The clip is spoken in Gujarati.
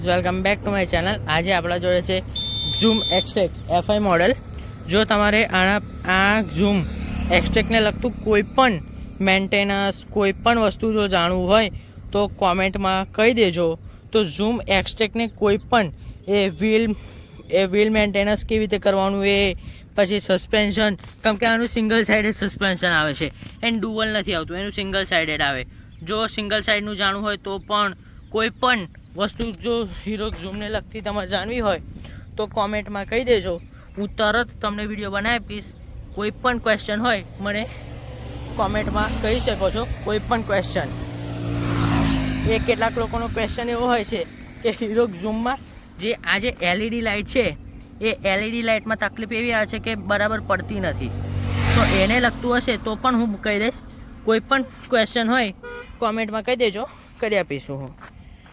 Welcome back to my channel. આજે આપણા જોડે છે ઝૂમ એક્સટેક FI મોડલ। જો તમારે આ ઝૂમ એક્સટેકને લગતું કોઈ પણ મેન્ટેનન્સ કોઈ પણ વસ્તુ જો જાણવું હોય તો કોમેન્ટમાં કહી દેજો। તો ઝૂમ એક્સટેકને કોઈ પણ વ્હીલ મેન્ટેનન્સ કેવી રીતે કરવાનું, એ પછી સસ્પેન્શન, કેમ કે આનું સિંગલ સાઇડેડ સસ્પેન્શન આવે છે એન્ડ ડુઅલ નથી આવતું, એનું સિંગલ સાઇડેડ આવે। જો સિંગલ સાઇડનું જાણવું હોય તો પણ કોઈ પણ વસ્તુ જો હીરો ઝૂમને લગતી તમારે જાણવી હોય તો કોમેન્ટમાં કહી દેજો, હું તરત તમને વિડીયો બનાવી આપીશ। કોઈ પણ ક્વેશ્ચન હોય મને કોમેન્ટમાં કહી શકો છો, કોઈ પણ ક્વેશ્ચન। એ કેટલાક લોકોનો ક્વેશ્ચન એવો હોય છે કે હીરો ઝૂમમાં જે આ જે LED લાઇટ છે એ LED લાઇટમાં તકલીફ એવી આવે છે કે બરાબર પડતી નથી, તો એને લગતું હશે તો પણ હું કહી દઈશ। કોઈ પણ ક્વેશ્ચન હોય કોમેન્ટમાં કહી દેજો, કરી આપીશું હું।